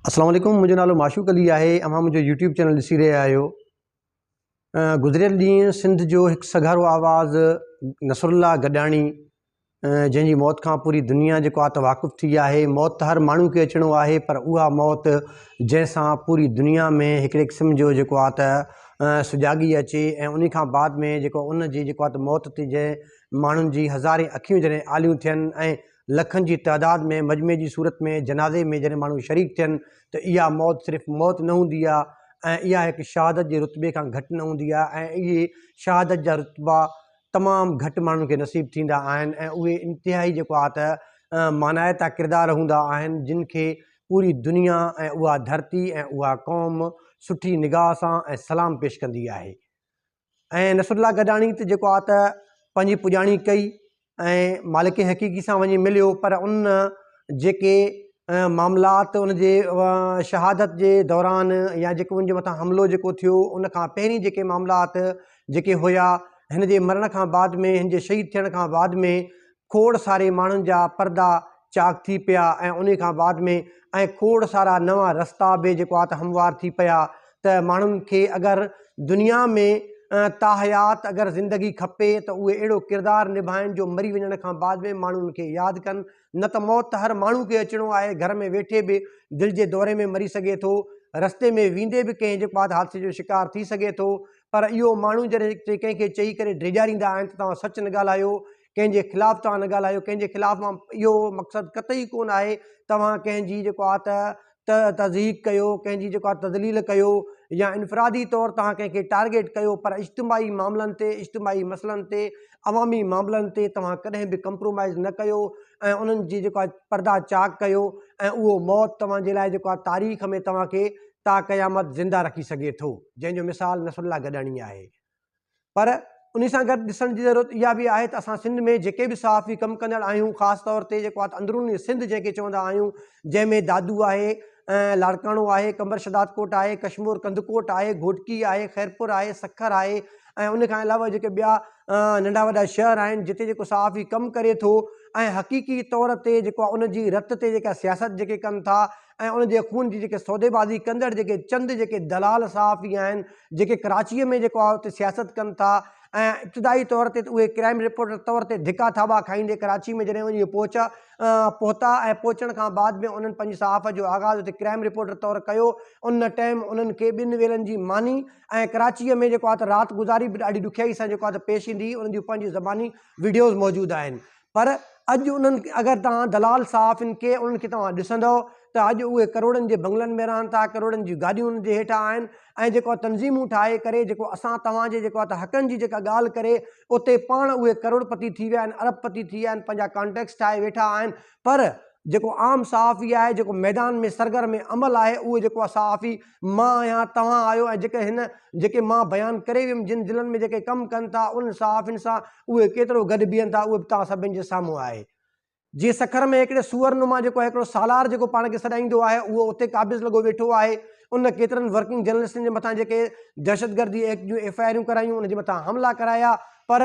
अस्सलाम वालेकुम। मुझो नालो माशूक अली है। अवां मुझो यूट्यूब चैनल ॾिसी रहिया आहियो। गुज़िरियल ॾींहुं सिंध जो हिकु सघारो आवाज़ नसरुल्ला गॾाणी जंहिंजी मौत खां पूरी दुनिया जेको आहे त वाक़ुफ़ु थी आहे। मौत त हर माण्हू खे अचिणो आहे, पर उहा मौत जंहिंसां पूरी दुनिया में हिकिड़े क़िस्म जो जेको आहे त सुॼागी अचे ऐं उन खां बाद में जेको उन जी जेको आहे त मौत ते जंहिं माण्हुनि जी हज़ारे अखियूं जॾहिं आलियूं थियनि ऐं लखनि जी तइदाद में मजमे जी सूरत में जनाज़े में जॾहिं माण्हू शरीक थियनि त इहा मौत सिर्फ़ु मौत न हूंदी आहे ऐं इहा हिकु शहादत जे रुतबे खां घटि न हूंदी आहे ऐं इहे शहादत जा रुतबा तमामु घटि माण्हुनि खे नसीबु थींदा आहिनि ऐं उहे इंतिहाई जेको आहे त मानाइता किरदार हूंदा आहिनि जिन खे पूरी दुनिया ऐं उहा धरती ऐं उहा क़ौम सुठी निगाह सां ऐं सलाम पेश कंदी आहे। ऐं नसरुल्ला गॾाणी त जेको आहे त पंहिंजी पुॼाणी कई ऐं मालिक हक़ीक़ी सां वञी मिलियो, पर उन जेके मामलात उन जे शहादत जे दौरान या जेको उनजे मथां हमिलो जेको थियो उन खां पहिरीं जेके मामलात जेके हुया, हिन जे मरण खां बाद में, हिन जे शहीद थियण खां बाद में खोड़ सारे माण्हुनि जा पर्दा चाक थी पिया ऐं उन खां बाद में ऐं खोड़ सारा नवां रस्ता बि जेको आहे त हमवार थी पिया त माण्हुनि खे अगरि दुनिया में ताहयात अगरि ज़िंदगी खपे त उहे अहिड़ो किरदारु निभाइनि जो मरी वञण खां बाद में माण्हुनि खे यादि कनि। न त मौत त हर माण्हू खे अचिणो आहे, घर में वेठे बि दिलि जे दौरे में मरी सघे थो, रस्ते में वेंदे बि कंहिं जेको आहे हादसे जो शिकार थी सघे थो, पर इहो माण्हू जॾहिं कंहिंखे चई करे ड्रिॼारींदा आहिनि त तव्हां सच न ॻाल्हायो, कंहिंजे ख़िलाफ़ु तव्हां न ॻाल्हायो, कंहिंजे ख़िलाफ़ु मां इहो मक़सदु कतई कोन आहे तव्हां कंहिंजी जेको आहे त तज़हीक कयो, कंहिंजी जेको आहे तज़लील कयो या इनफ़रादी तौरु तव्हां कंहिंखे टारगेट कयो, पर इज्तिमाही मामलनि ते, इज्तिमाही मसइलनि ते, अवामी मामलनि ते तव्हां कॾहिं बि कंप्रोमाइज़ न कयो ऐं उन्हनि जी जेको आहे पर्दा चाक कयो ऐं उहो मौत तव्हांजे लाइ जेको आहे तारीख़ में तव्हांखे ता क़यामत ज़िंदा रखी सघे थो, जंहिंजो मिसाल नसरुल्ला गॾाणी आहे। पर उन सां गॾु ॾिसण जी ज़रूरत इहा बि आहे त असां सिंध में जेके बि सहाफ़ी कमु कंदड़ आहियूं, ख़ासि तौर ते जेको आहे त अंदरूनी सिंध जंहिंखे चवंदा आहियूं, जंहिंमें दादू आहे, लाड़काणो आहे, कंबर शदात कोट आहे, कशमूर कंदकोट आहे, घोटकी आहे, ख़ैरपुर आहे, सखर आहे ऐं उन खां अलावा जेके ॿिया नंढा वॾा शहर आहिनि जिते जेको सहाफ़ी कमु करे थो ऐं हक़ीक़ी तौर ते जेको आहे उन जी रत ते जेका सियासत जेके कनि था ऐं उन जे खून जी जेके सौदेबाज़ी कंदड़ जेके चंद जेके दलाल सहाफ़ी आहिनि जेके कराचीअ में जेको आहे उते सियासत कनि था ऐं इब्तिदाई तौर ते उहे क्राइम रिपोर्टर तौर ते धिका थाबा खाईंदे कराची में जॾहिं वञी पहुता ऐं पहुचण खां बाद में उन्हनि पंहिंजी सहाफ़त जो आगाज़ उते क्राइम रिपोर्टर तौरु कयो। उन टाइम उन्हनि खे ॿिनि वेलनि जी मानी ऐं कराचीअ में जेको आहे त राति गुज़ारी बि ॾाढी ॾुखियाई सां जेको आहे त पेश ईंदी, उन्हनि जूं पंहिंजी ज़बानी वीडियोज़ मौजूदु आहिनि। पर अॼु उन्हनि अगरि तव्हां दलाल सहाफ़िन खे उन्हनि खे तव्हां ॾिसंदव त अॼु उहे करोड़नि जे बंगलनि में रहनि था, करोड़नि जी गाॾियूं उन्हनि जे हेठां आहिनि ऐं जेको आहे तंज़ीमूं ठाहे करे जेको असां तव्हांजे जेको आहे त हक़नि जी जेका ॻाल्हि करे उते पाण उहे करोड़पति थी विया आहिनि, अरबपति थी विया आहिनि, पंहिंजा कॉन्टेक्ट्स ठाहे वेठा आहिनि। पर जेको आम सहाफ़ी आहे, जेको मैदान में सरगर में अमल आहे, उहो जेको आहे सहाफ़ी मां आहियां, तव्हां आहियो ऐं जेके मां बयानु करे वियुमि जिन ज़िलनि में जेके कमु कनि था उन सहाफ़िन सां उहे केतिरो गॾु बीहनि था, उहे बि तव्हां सभिनि जे साम्हूं आहे। जीअं सखर में हिकिड़े सूअरनुमा जेको आहे हिकिड़ो सालार जेको पाण खे सॾाईंदो आहे, उहो उते क़ाबिज़ लॻो वेठो आहे। उन केतिरनि वर्किंग जर्नलिस्टनि जे मथां जेके दहशतगर्दी एक्ट जूं FIR करायूं, उनजे मथां हमला कराया, पर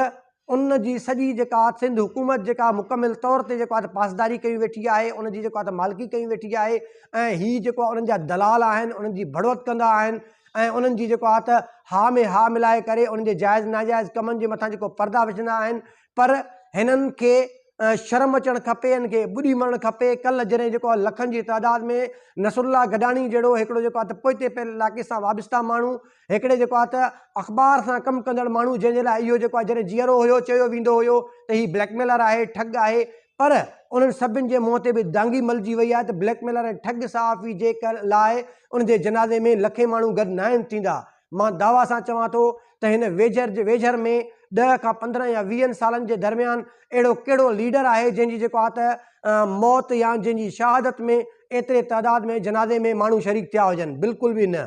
उन जी सॼी जेका सिंध हुकूमत जेका मुकमिल तौर ते जेको आहे त पासदारी कई वेठी आहे, उन जी जेको आहे त मालिकी कई वेठी आहे ऐं हीअ जेको आहे उन्हनि जा दलाल आहिनि, उन्हनि जी बढ़ोत कंदा आहिनि ऐं उन्हनि जी जेको आहे त हा में हा मिलाए करे उन्हनि जे जाइज़ नाजाइज़ कमनि जे मथां जेको पर्दा विझंदा आहिनि। पर हिननि खे शर्म अचणु खपे, हिन खे ॿुॾी मरणु खपे। कल्ह जॾहिं जेको आहे लखनि जी तइदाद में नसरुल्ला गॾाणी जहिड़ो हिकिड़ो जेको आहे त पोइते पियल इलाइक़े सां वाबिस्ता माण्हू, हिकिड़े जेको आहे त अख़बार सां कमु कंदड़ माण्हू, जंहिंजे लाइ इहो जेको आहे जॾहिं जीअरो हुयो चयो वेंदो हुयो त हीउ ब्लैकमेलर आहे, ठग आहे, पर उन्हनि सभिनि जे मुंहं ते बि दांगी मलजी वई आहे त ब्लैकमेलर ऐं ठग सहाफ़ी जे लाइ उन जे जनाज़े में लखे माण्हू गॾु न आहिनि थींदा। मां दावा सां चवां थो त हिन वेझर में 10 खां 15 या 20 सालनि जे दरमियान अहिड़ो कहिड़ो लीडर आहे जंहिंजी जेको आहे त मौत या जंहिंजी शहादत में एतिरे तइदाद में जनाज़े में माण्हू शरीक थिया हुजनि? बिल्कुलु बि न।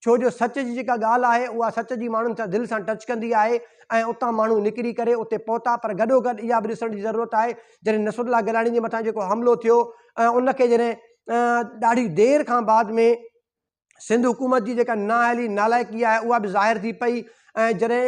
छो जो सच जी जेका ॻाल्हि आहे उहा सच जी माण्हुनि सां दिलि सां टच कंदी आहे ऐं उतां माण्हू निकिरी करे उते पहुता। पर गॾोगॾु इहा बि ॾिसण जी ज़रूरत आहे जॾहिं नसरुल्ला गॾाणी जे मथां जेको हमिलो थियो उनखे जॾहिं ॾाढी देरि खां बाद में सिंध हुकूमत जी जेका नाअहली नालाइकी आहे उहा बि ज़ाहिर थी पई ऐं जॾहिं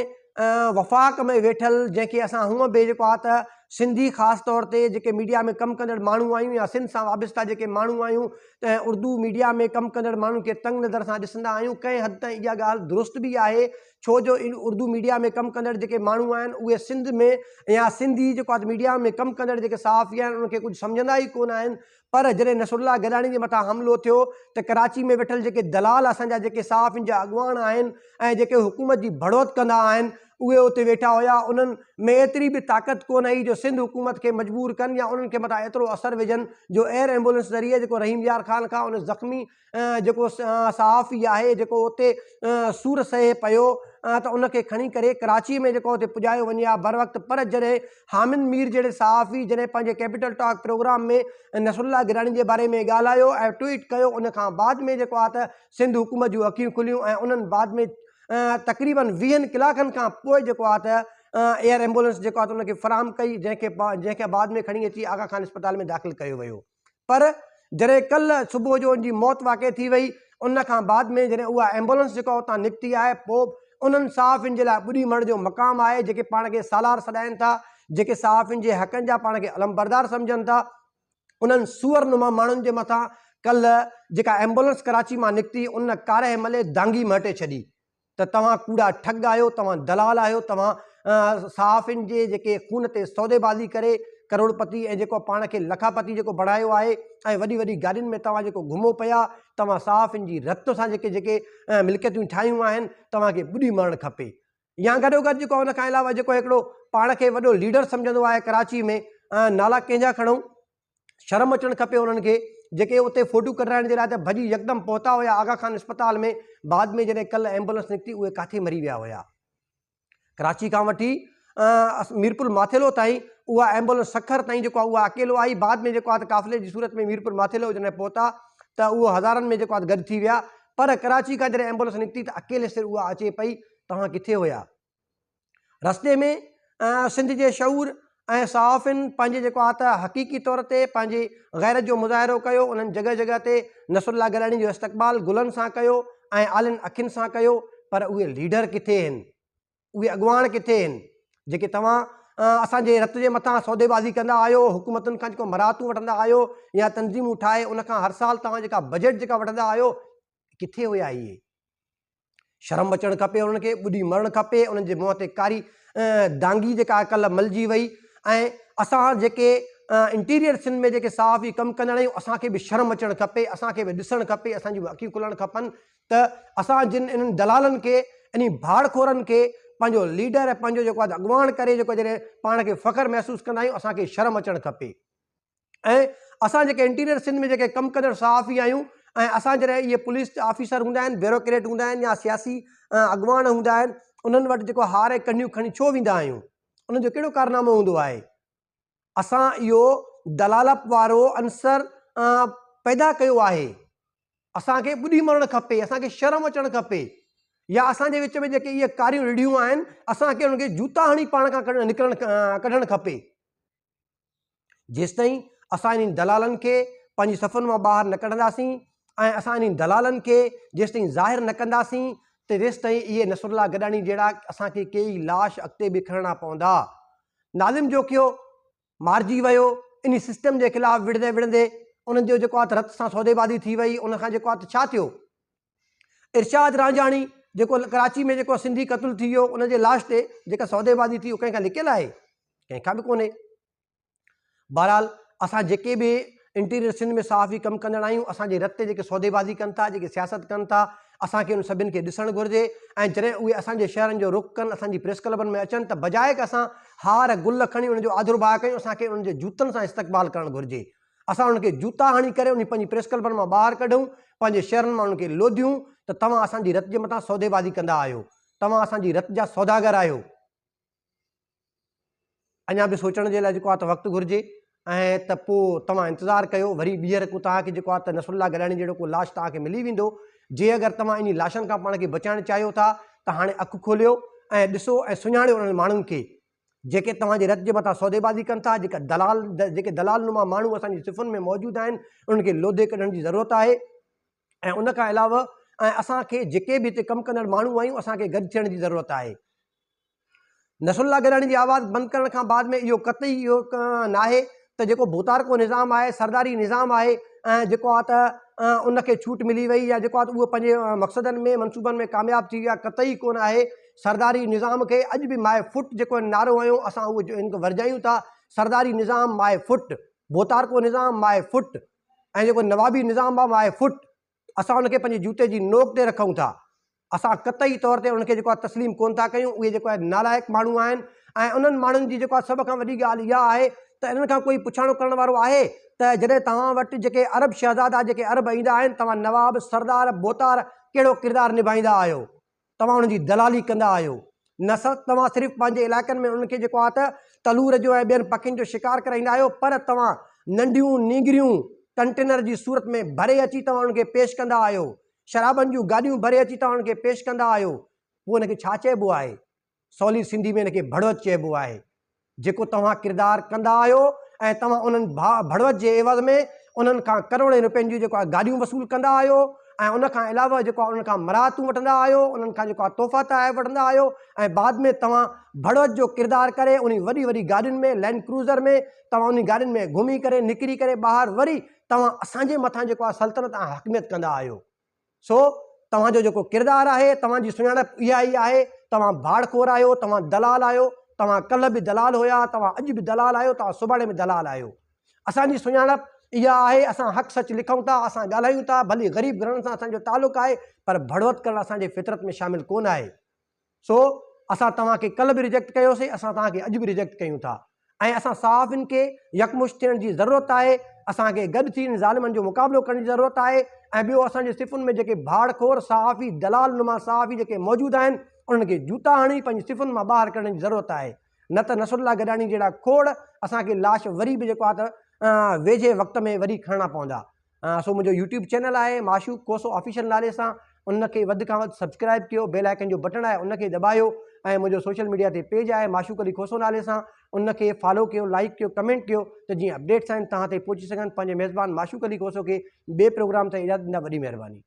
वफ़ाक़ में वेठल जंहिंखे असां हूअं बि जेको आहे त सिंधी ख़ासि तौर ते जेके मीडिया में कमु कंदड़ माण्हू आहियूं या सिंध सां वाबस्ता जेके माण्हू आहियूं त उर्दू मीडिया में कमु कंदड़ माण्हुनि खे तंग नज़र सां ॾिसंदा आहियूं। कंहिं हद ताईं इहा ॻाल्हि दुरुस्त बि आहे, छो जो इन उर्दू मीडिया में कमु कंदड़ जेके माण्हू आहिनि उहे सिंध में या सिंधी जेको आहे मीडिया में कमु कंदड़ जेके सहाफ़ी आहिनि उनखे कुझु सम्झंदा ई कोन आहिनि। पर जॾहिं नसरुल्ला गडाणी जे मथां हमिलो थियो त कराची में वेठल जेके दलाल असांजा जेके सहाफ़ियुनि जा अॻुवान आहिनि ऐं जेके हुकूमत जी बढ़ोत कंदा आहिनि उहे उते वेठा हुया। उन्हनि में एतिरी बि ताक़त कोन हुई जो सिंध हुकूमत खे मजबूर कनि या उन्हनि खे मथां एतिरो असरु विझनि जो एयर एम्बुलेंस ज़रिए जेको रहीम यार ख़ान खां उन ज़ख़्मी जेको सहाफ़ी आहे जेको उते सूर सहे पियो त उनखे खणी करे कराची में जेको उते पुॼायो वञे हा बर वक़्तु। पर जॾहिं हामिद मीर जहिड़े सहाफ़ी जॾहिं पंहिंजे कैपिटल टॉक प्रोग्राम में नसरुल्ला गडाणी जे बारे में ॻाल्हायो ऐं ट्वीट कयो, उन खां बाद में जेको आहे त सिंध हुकूमत जूं अखियूं खुलियूं ऐं उन्हनि बाद में तक़रीबन 20 कलाकनि खां पोइ जेको आहे त एयर एम्बुलेंस जेको आहे त उनखे फ़राहम कई, जंहिंखे बाद में खणी अची आगा खान अस्पताल में दाख़िल कयो वियो। पर जॾहिं कल्ह सुबुह जो उनजी मौत वाक़ई थी वई, उन खां बाद में जॾहिं उहा एम्बुलेंस जेको उतां निकिती आहे पोइ उन्हनि सहाफ़ियुनि जे लाइ ॿुड़ी मरण जो मक़ाम आहे, जेके पाण खे सालार सॾाइनि था, जेके सहाफ़ियुनि जे हक़नि जा पाण खे अलमबरदार सम्झनि था, उन्हनि सूअरनुमा माण्हुनि जे मथां कल्ह जेका एम्बुलेंस कराची मां निकिती उन कारे मले दांगी मटे छॾी त तव्हां कूड़ा ठग आहियो, तव्हां दलाल आहियो, तव्हां सहाफ़ियुनि जे जेके खून ते सौदेबाज़ी करे करोड़पति ऐं जेको पाण खे लखापति जेको बणायो आहे ऐं वॾी वॾी गाॾियुनि में तव्हां जेको घुमो पिया, तव्हां सहाफ़ियुनि जी रत सां जेके जेके मिल्कियतूं ठाहियूं आहिनि तव्हांखे ॿुॾी मरणु खपे। या गॾोगॾु जेको उन खां अलावा जेको हिकिड़ो पाण खे वॾो लीडर सम्झंदो आहे कराची में, नाला कंहिंजा खणूं, शर्म अचणु खपे उन्हनि खे जेके उते फ़ोटू कढाइण जे लाइ त भॼी यकदमि पहुता हुया आगा खान अस्पताल में, बाद में जॾहिं कल्ह एम्बुलेंस निकिती उहे किथे मरी विया हुया। कराची खां वठी मीरपुर माथेलो ताईं उहा एम्बुलेंस सखर ताईं जेको आहे उहा अकेलो आई, बाद में जेको आहे त काफ़िले जी सूरत में मीरपुर माथेलो जॾहिं पहुता त उहो हज़ारनि में जेको आहे गॾु थी विया। पर कराची खां जॾहिं एम्बुलेंस निकिती त अकेले सिर उहा अचे पई, तव्हां किथे हुया? रस्ते में सिंध जे शऊर ऐं सहाफ़ियुनि पंहिंजे जेको आहे त हक़ीक़ी तौर ते पंहिंजे ग़ैरत जो मुज़ाहिरो कयो, उन्हनि जॻह जॻह ते नसरुल्ला गडाणी जो इस्तक़बाल गुलनि सां कयो ऐं आलिन अखियुनि सां कयो। पर उहे लीडर किथे आहिनि, उहे अॻुवान किथे आहिनि जेके तव्हां असांजे रत जे मथां सौदेबाज़ी कंदा आहियो, हुकूमतुनि खां जेको मराहतूं वठंदा आहियो या तंज़ीमूं ठाहे उनखां हर साल तव्हां जेका बजट जेका वठंदा आहियो, किथे हुया इहे? शर्म अचणु खपे उन्हनि खे, ॿुॾी मरणु खपे। उन्हनि जे मुंहं ते कारी दांगी जेका कल्ह मलिजी वई। ऐं असां जेके इंटीरियर सिंध में जेके सहाफ़ी कमु कंदा आहियूं असांखे बि शर्म अचणु खपे, असांखे बि ॾिसणु खपे, असांजूं अखियूं खुलणु खपनि त असां जिन इन्हनि दलालनि खे, इन भाड़खोरनि खे पंहिंजो लीडर ऐं पंहिंजो जेको आहे अॻुवान करे जेको जॾहिं पाण खे फ़ख़्रु महसूसु कंदा आहियूं असांखे शर्म अचणु खपे। ऐं असां जेके इंटीरियर सिंध में जेके कमु कंदड़ सहाफ़ी आहियूं ऐं असां जॾहिं इहे पुलिस ऑफिसर हूंदा आहिनि, ब्यूरोक्रेट हूंदा आहिनि या सियासी अॻुवान हूंदा आहिनि, उन्हनि वटि जेको हार ऐं कन्डियूं खणी छो वेंदा आहियूं? उन्हनि जो कहिड़ो कारनामो हूंदो आहे? असां इहो दलालत वारो अंसर पैदा कयो आहे। असांखे ॿुॾी मरणु खपे, असांखे शर्म अचणु खपे। या असांजे विच में जेके इहे कारियूं रिढ़ियूं आहिनि असांखे उनखे जूता हणी पाण खां कढणु खपे। जेसिताईं असां इन्हनि दलालनि खे पंहिंजी सफ़ुनि मां ॿाहिरि न कढंदासीं ऐं असां इन्हनि दलालनि खे जेसिताईं ज़ाहिर न कंदासीं त जेसिताईं इहे नसरुल्ला गडाणी जहिड़ा असांखे कई लाश अॻिते बि खणणा पवंदा। नाज़िम जोखियो मारिजी वियो इन सिस्टम जे ख़िलाफ़ु विढ़ंदे विढ़ंदे, उन्हनि जो जेको आहे त रत सां सौदेबाज़ी थी वई। उनखां जेको आहे त छा थियो? इरशाद रांझाणी जेको कराची में जेको सिंधी क़तलु थी वियो, उनजे लाश ते जेका सौदेबाज़ी थी उहो कंहिंखां लिकियलु आहे? कंहिंखां बि कोन्हे। बहरहाल असां जेके बि इंटीरियर सिंध में सहाफ़ी कमु कंदड़ आहियूं, असांजे रत ते जेके सौदेबाज़ी कनि था, जेके सियासत कनि था, असांखे उन सभिनि खे ॾिसणु घुरिजे। ऐं जॾहिं उहे असांजे शहरनि जो रुख़ कनि, असांजी प्रेस क्लबनि में अचनि, त बजाए कि असां हार गुल खणी उनजो आदुरबाह कयूं, असांखे उन्हनि जे जूतनि सां इस्तक़बाल करणु घुरिजे। असां उनखे जूता हणी करे उन पंहिंजी प्रेस क्लबनि मां ॿाहिरि कढूं, पंहिंजे शहरनि मां उनखे लोधियूं त तव्हां असांजी रत जे मथां सौदेबाज़ी कंदा आहियो, तव्हां असांजी रत जा सौदागर आहियो। अञा बि सोचण जे लाइ जेको आहे त वक़्तु घुरिजे ऐं त पोइ तव्हां इंतज़ारु कयो, वरी ॿीहर को तव्हांखे जेको आहे त नसरुल्ला गडाणी जहिड़ो को लाश तव्हांखे मिली वेंदो। जे अगरि तव्हां इन लाशनि खां पाण खे बचाइणु चाहियो था त हाणे अखि खोलियो ऐं ॾिसो ऐं सुञाणियो उन्हनि माण्हुनि खे जेके तव्हांजे रत जे मथां सौदेबाज़ी कनि था, जेके दलालनुमा माण्हू असांजी सिफ़ुनि में मौजूदु आहिनि, उन्हनि खे लोधे कढण जी ज़रूरत आहे। ऐं उन खां अलावा असांखे जेके बि हिते कमु कंदड़ माण्हू आहियूं, असांखे गॾु थियण जी ज़रूरत आहे। नसरुल्ला गडानी जी आवाज़ बंदि करण खां बाद में इहो कतई इहो नाहे त जेको भूतारको निज़ाम आहे, सरदारी निज़ाम आहे, ऐं जेको आहे त उनखे छूट मिली वई या जेको आहे त उहो पंहिंजे मक़सदनि में मनसूबनि में कामयाबु थी विया, कतई कोन आहे। सरदारी निज़ाम खे अॼु बि माए फुट जेको नारो आहियूं असां उहो हिनखे वरजायूं था। सरदारी निज़ाम माए फुट, भूतारको निज़ाम माए फुट, ऐं जेको नवाबी निज़ाम आहे माए फुट, असां उनखे पंहिंजे जूते जी नोक ते रखूं था। असां कतई तौर ते उनखे जेको आहे तस्लीम कोन था कयूं। उहे जेको आहे नालाइक़ माण्हू आहिनि, ऐं उन्हनि माण्हुनि जी जेको आहे सभ खां वॾी ॻाल्हि इहा आहे त इन्हनि खां कोई पुछाणो करण वारो आहे त जॾहिं तव्हां वटि जेके अरब शहज़ादा जेके अरब ईंदा आहिनि, तव्हां नवाब, सरदार, बोतार कहिड़ो किरदारु निभाईंदा आहियो? तव्हां उन्हनि जी दलाली कंदा आहियो। न तव्हां सिर्फ़ु पंहिंजे इलाइक़नि में उन्हनि खे जेको आहे त तलूर जो ऐं ॿियनि पखियुनि जो शिकार कराईंदा आहियो, पर तव्हां नंढियूं नीगरियूं कंटेनर जी सूरत में भरे अची तव्हां उनखे पेश कंदा आहियो। शराबनि जूं गाॾियूं भरे अची तव्हां उनखे पेश कंदा आहियो। पोइ उनखे छा चइबो आहे? सवली सिंधी में इनखे भड़वत चइबो आहे। जेको तव्हां किरदारु कंदा आहियो ऐं तव्हां उन्हनि भड़वत जे एवज़ में उन्हनि खां करोड़े रुपयनि जी जेको आहे गाॾियूं वसूल कंदा आहियो, ऐं उनखां अलावा जेको आहे उन्हनि खां मराहतूं वठंदा आहियो, उन्हनि खां जेको आहे तोहफ़ा तहफ़ वठंदा आहियो, ऐं बाद में तव्हां भड़वत जो किरदारु करे उन वॾी वॾी गाॾियुनि में, लैंड क्रूज़र में तव्हां उन गाॾियुनि में घुमी करे निकिरी करे ॿाहिरि वरी तव्हां असांजे मथां जेको आहे सल्तनत ऐं हक़मियत कंदा आहियो। सो तव्हांजो जेको किरदारु आहे, तव्हांजी सुञाणप इहा ई आहे, तव्हां भाड़खोर आहियो, तव्हां दलाल आहियो। तव्हां कल्ह बि दलाल हुया, तव्हां अॼु बि दलाल आहियो, तव्हां सुभाणे बि दलाल आहियो। असांजी सुञाणप इहा आहे, असां हक़ सच लिखूं था, असां ॻाल्हायूं था, भली ग़रीब घरनि सां असांजो तालुक़ु आहे, पर भड़वत करणु असांजे फितरत में शामिलु कोन आहे। सो असां तव्हांखे कल्ह बि रिजेक्ट कयोसीं, असां तव्हांखे अॼु बि रिजेक्ट कयूं था, ऐं असां साफ़िन खे यकमुश्त थियण जी ज़रूरत आहे। असांखे गॾु थी इन ज़ालिमनि जो मुक़ाबिलो करण जी ज़रूरत आहे। ऐं ॿियो, असांजे सिफ़ुनि में जेके भाड़खोर सहाफ़ी, दलाल नुमा सहाफ़ी जेके मौजूदु आहिनि, उन्हनि खे जूता हणी पंहिंजी सिफ़ुनि मां ॿाहिरि कढण जी ज़रूरत आहे। न त नसरुल्ला गडानी जहिड़ा खोड़ असांखे लाश वरी बि जेको आहे त वेझे वक़्त में वरी खणणा पवंदा। सो मुंहिंजो यूट्यूब चैनल आहे माशूक कोसो ऑफिशियल नाले सां, उनखे वधि खां वधि सब्सक्राइब कयो, बेल आइकन जो बटन आहे उनखे दॿायो, ऐं मुंहिंजो सोशल मीडिया ते पेज आहे माशूक अली खोसो नाले सां, उनखे फॉलो कयो, लाइक कयो, कमेंट कयो, त जीअं अपडेट्स आहिनि तव्हां ते पहुची सघनि। पंहिंजे मेज़बान माशूक अली खोसो खे ॿिए प्रोग्राम ते इजाज़त ॾींदा। वॾी महिरबानी।